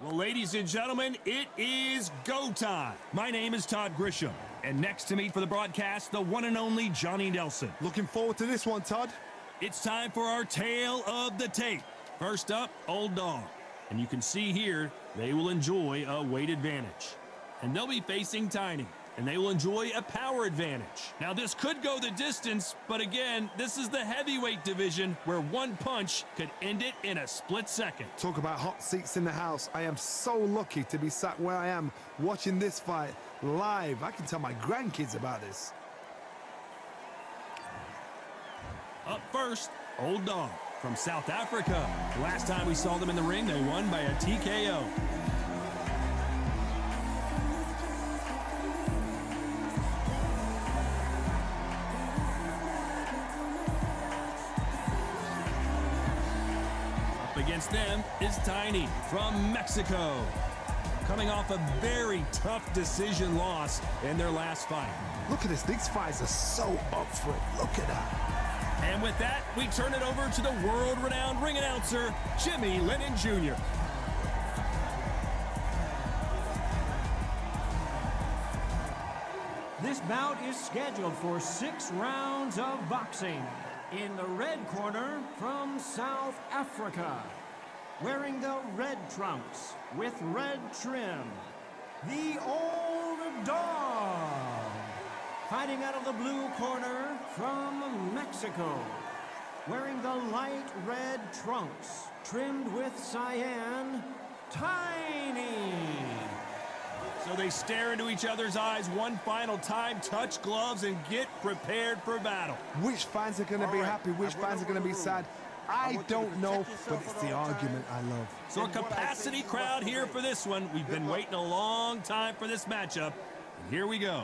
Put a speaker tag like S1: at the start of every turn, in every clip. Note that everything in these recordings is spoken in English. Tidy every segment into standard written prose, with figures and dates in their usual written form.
S1: Well, ladies and gentlemen, it is go time. My name is Todd Grisham, and next to me for the broadcast, the one and only Johnny Nelson.
S2: Looking forward to this one, Todd.
S1: It's time for our tale of the tape. First up, Old Dog. And you can see here, they will enjoy a weight advantage. And they'll be facing Tiny, and they will enjoy a power advantage. Now, this could go the distance, but again, this is the heavyweight division where one punch could end it in a split second.
S2: Talk about hot seats in the house. I am so lucky to be sat where I am watching this fight live. I can tell my grandkids about this.
S1: Up first, Old Dog from South Africa. Last time we saw them in the ring, they won by a TKO. Up against them is Tiny from Mexico, coming off a very tough decision loss in their last fight.
S2: Look at this. These fights are so up for it. Look at that.
S1: And with that, we turn it over to the world-renowned ring announcer, Jimmy Lennon Jr.
S3: This bout is scheduled for 6 rounds of boxing. In the red corner from South Africa, wearing the red trunks with red trim, the Old Dog. Fighting out of the blue corner from Mexico, wearing the light red trunks, trimmed with cyan, Tiny.
S1: So they stare into each other's eyes one final time, touch gloves, and get prepared for battle.
S2: Which fans are going to be happy? Which fans are going to be sad? I don't know, but it's the argument I love.
S1: So a capacity crowd here for this one. We've been waiting a long time for this matchup, and here we go.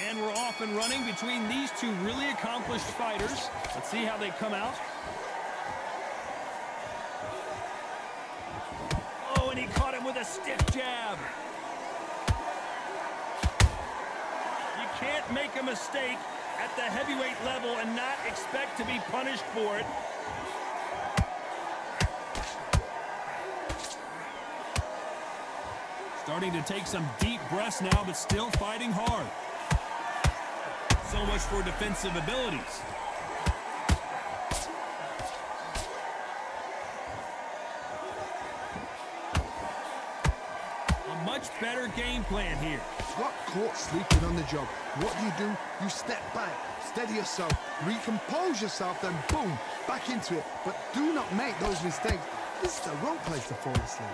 S1: And we're off and running between these two really accomplished fighters. Let's see how they come out. Oh, and he caught him with a stiff jab. You can't make a mistake at the heavyweight level and not expect to be punished for it. Starting to take some deep breaths now, but still fighting hard. So much for defensive abilities. A much better game plan here.
S2: Got caught sleeping on the job. What do? You step back, steady yourself, recompose yourself, then boom, back into it. But do not make those mistakes. This is the wrong place to fall asleep.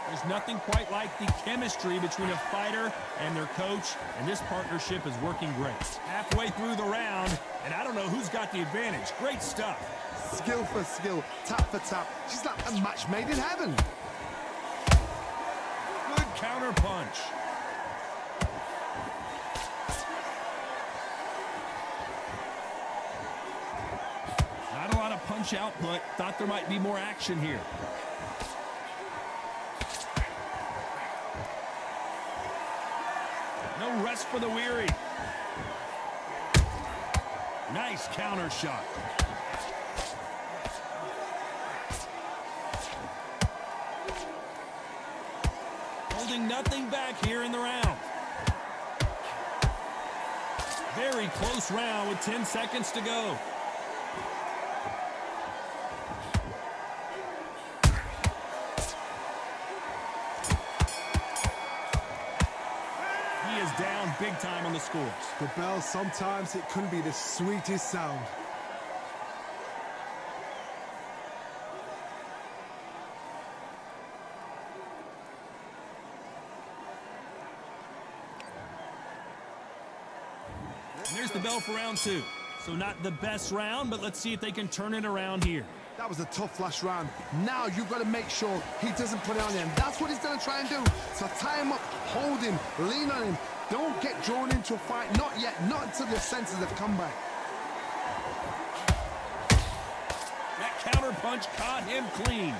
S1: There's nothing quite like the chemistry between a fighter and their coach, and this partnership is working great. Halfway through the round, and I don't know who's got the advantage. Great stuff.
S2: Skill for skill, tap for tap. She's like a match made in heaven.
S1: Good counter punch. Not a lot of punch output. Thought there might be more action here. No rest for the weary. Nice counter shot. Holding nothing back here in the round. Very close round with 10 seconds to go. Down big time on the scores.
S2: The bell, sometimes it can be the sweetest sound.
S1: And there's the bell for round 2. So not the best round, but let's see if they can turn it around here.
S2: That was a tough last round. Now you've got to make sure he doesn't put it on him. That's what he's going to try and do. So tie him up, hold him, lean on him. Don't get drawn into a fight. Not yet. Not until your senses have come back.
S1: That counter punch caught him clean.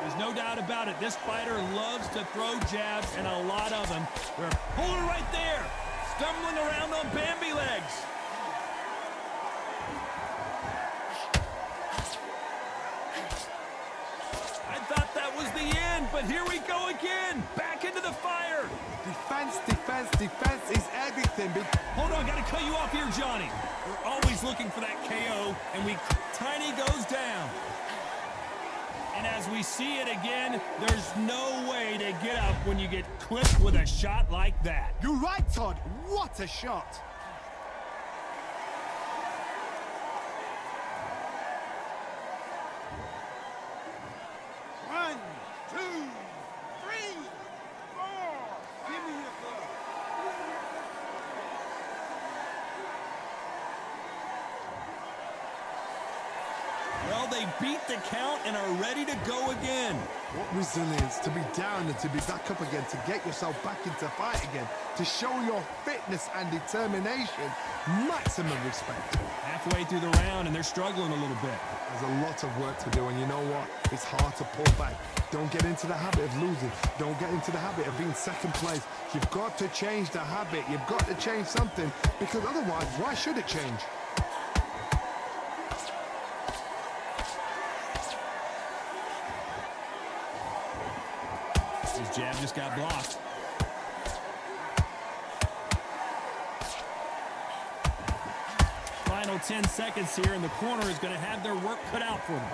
S1: There's no doubt about it. This fighter loves to throw jabs, and a lot of them. They're pulling right there. rolling around on Bambi legs. I thought that was the end, but here we go again. Back into the fire.
S2: Defense, defense, defense is everything.
S1: Hold on, gotta cut you off here, Johnny. We're always looking for that KO, and Tiny goes down. And as we see it again, there's no way to get up when you get clipped with a shot like that.
S2: You're right, Todd. What a shot.
S4: One, two, three, four. Give me your glove.
S1: Well, they beat the count and are ready to go again.
S2: What resilience to be down and to be back up again, to get yourself back into fight again, to show your fitness and determination. Maximum respect.
S1: Halfway through the round and they're struggling a little bit.
S2: There's a lot of work to do, and you know what? It's hard to pull back. Don't get into the habit of losing. Don't get into the habit of being second place. You've got to change the habit. You've got to change something, because otherwise, why should it change?
S1: His jab just got blocked. Final 10 seconds here, and the corner is going to have their work cut out for them.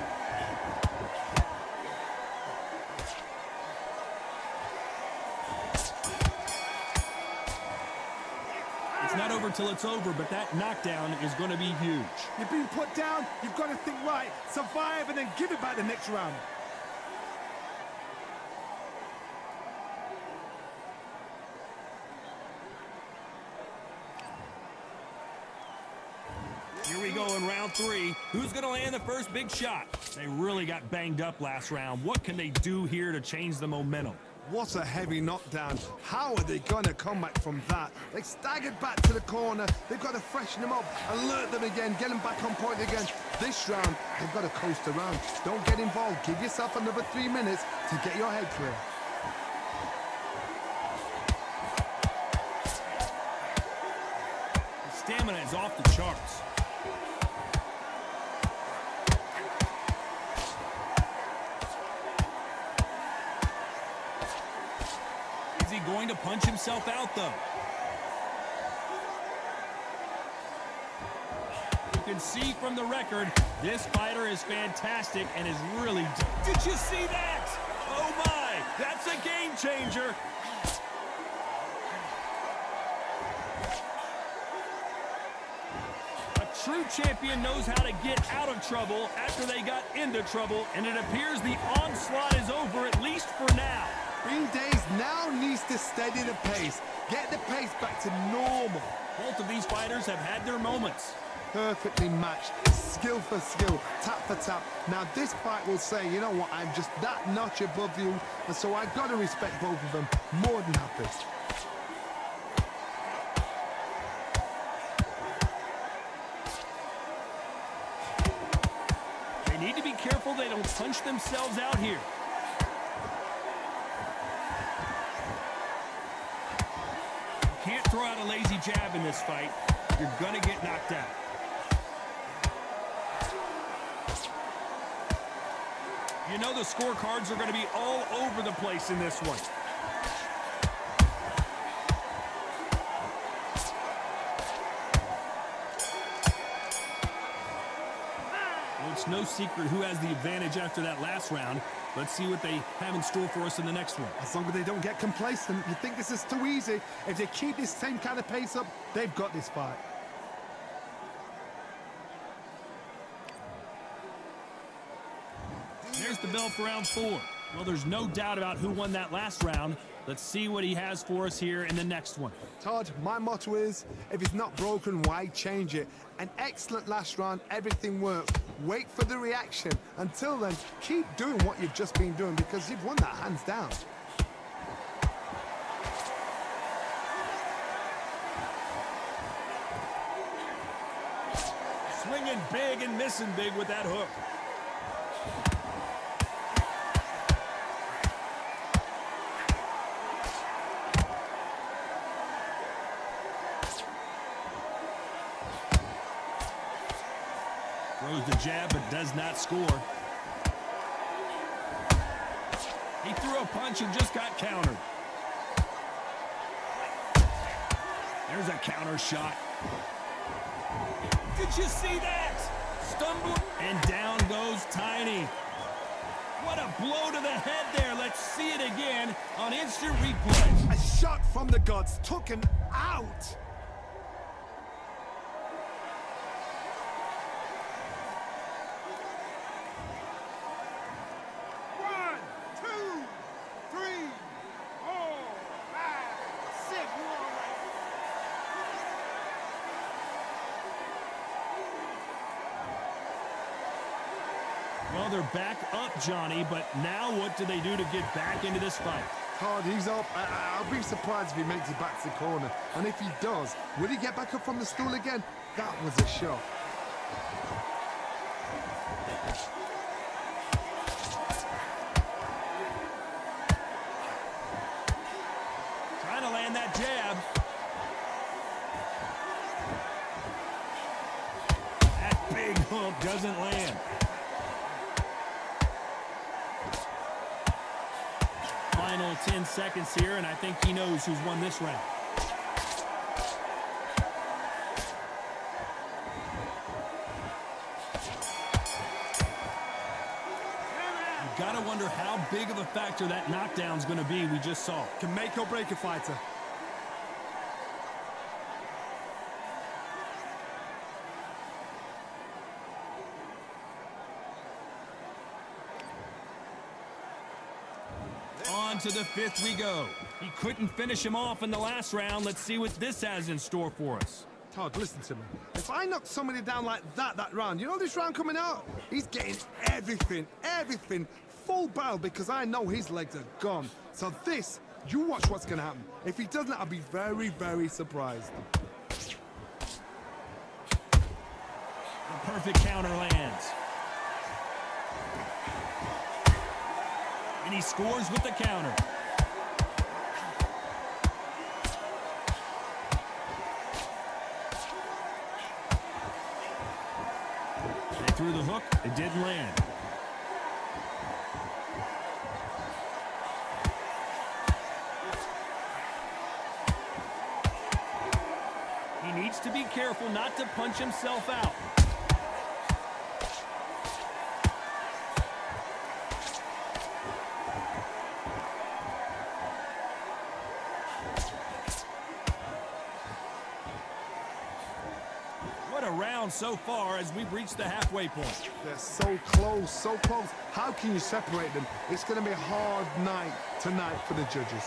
S1: It's not over till it's over, but that knockdown is going to be huge.
S4: You've been put down. You've got to think right. Survive and then give it back the next round.
S1: Here we go in round 3. Who's going to land the first big shot? They really got banged up last round. What can they do here to change the momentum?
S2: What a heavy knockdown. How are they going to come back from that? They staggered back to the corner. They've got to freshen them up, alert them again, get them back on point again. This round, they've got to coast around. Don't get involved. Give yourself another 3 minutes to get your head clear.
S1: The stamina is off the charts. Is he going to punch himself out, though? You can see from the record, this fighter is fantastic and is really... Did you see that? Oh, my! That's a game changer! A true champion knows how to get out of trouble after they got into trouble, and it appears the onslaught is over, at least for now.
S2: Green Days now needs to steady the pace. Get the pace back to normal.
S1: Both of these fighters have had their moments.
S2: Perfectly matched, skill for skill, tap for tap. Now this fight will say, you know what, I'm just that notch above you, and so I've got to respect both of them more than happy.
S1: They need to be careful they don't punch themselves out here. Can't throw out a lazy jab in this fight. You're gonna get knocked out. You know the scorecards are gonna be all over the place in this one. Well, it's no secret who has the advantage after that last round. Let's see what they have in store for us in the next one.
S2: As long as they don't get complacent, you think this is too easy. If they keep this same kind of pace up, they've got this fight.
S1: There's the bell for round 4. Well, there's no doubt about who won that last round. Let's see what he has for us here in the next one.
S2: Todd, my motto is, if it's not broken, why change it? An excellent last round, everything worked. Wait for the reaction. Until then, keep doing what you've just been doing, because you've won that hands down.
S1: Swinging big and missing big with that hook. Throws the jab but does not score. He threw a punch and just got countered. There's a counter shot. Did you see that? Stumbling. And down goes Tiny. What a blow to the head there. Let's see it again on instant replay.
S2: A shot from the gods took him out.
S4: One, two, three, four, five, six. You all right?
S1: Well, they're back up, Johnny, but now what do they do to get back into this fight?
S2: Hard, he's up. I'll be surprised if he makes it back to the corner. And if he does, will he get back up from the stool again? That was a shot.
S1: Trying to land that jab. That big hook doesn't land. Final 10 seconds here, and I think he knows who's won this round. You gotta wonder how big of a factor that knockdown's gonna be we just saw.
S2: Can make or break a fighter.
S1: On to the fifth we go. He couldn't finish him off in the last round. Let's see what this has in store for us.
S2: Todd, listen to me. If I knock somebody down like that round, you know this round coming out? He's getting everything, full barrel because I know his legs are gone. So this, you watch what's going to happen. If he doesn't, I'll be very, very surprised.
S1: The perfect counter lands. And he scores with the counter. They threw the hook. It didn't land. He needs to be careful not to punch himself out. So far as we've reached the halfway point.
S2: They're so close, so close. How can you separate them? It's going to be a hard night tonight for the judges.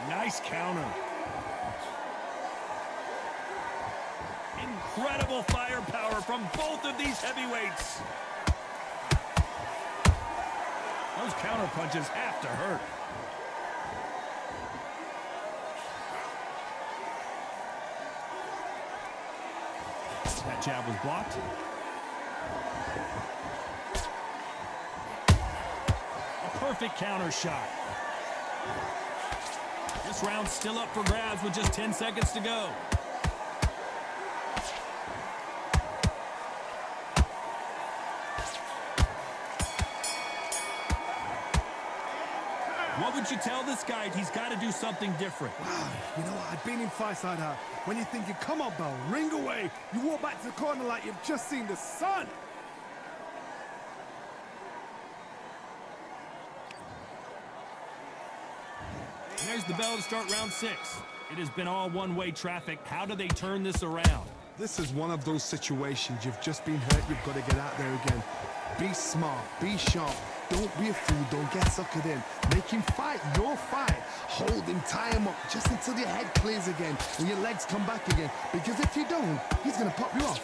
S1: Nice counter. Incredible firepower from both of these heavyweights. Those counter punches have to hurt. That jab was blocked. A perfect counter shot. This round's still up for grabs with just 10 seconds to go. What would you tell this guy? He's got to do something different.
S2: Wow, you know what? I've been in fights like that. When you're thinking, come on, Bell, ring away. You walk back to the corner like you've just seen the sun.
S1: And there's the bell to start round 6. It has been all one-way traffic. How do they turn this around?
S2: This is one of those situations. You've just been hurt. You've got to get out there again. Be smart. Be sharp. Don't be a fool. Don't get suckered in. Make him fight your fight. Hold him, tie him up just until your head clears again and your legs come back again. Because if you don't, he's going to pop you off.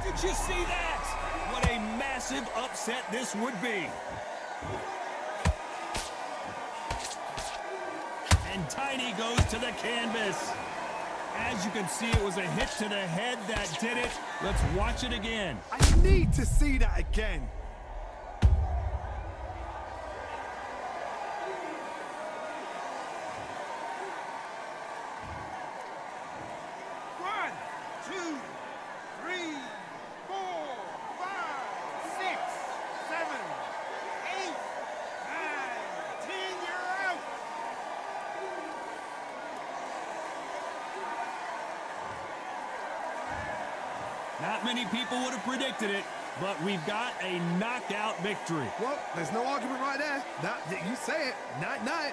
S1: Did you see that? What a massive upset this would be. And Tiny goes to the canvas. As you can see, it was a hit to the head that did it. Let's watch it again.
S2: I need to see that again.
S4: 2, 3, 4, 5, 6, 7, 8, 9, 10. You're out.
S1: Not many people would have predicted it, but we've got a knockout victory.
S2: Well, there's no argument right there. You say it. Night, night.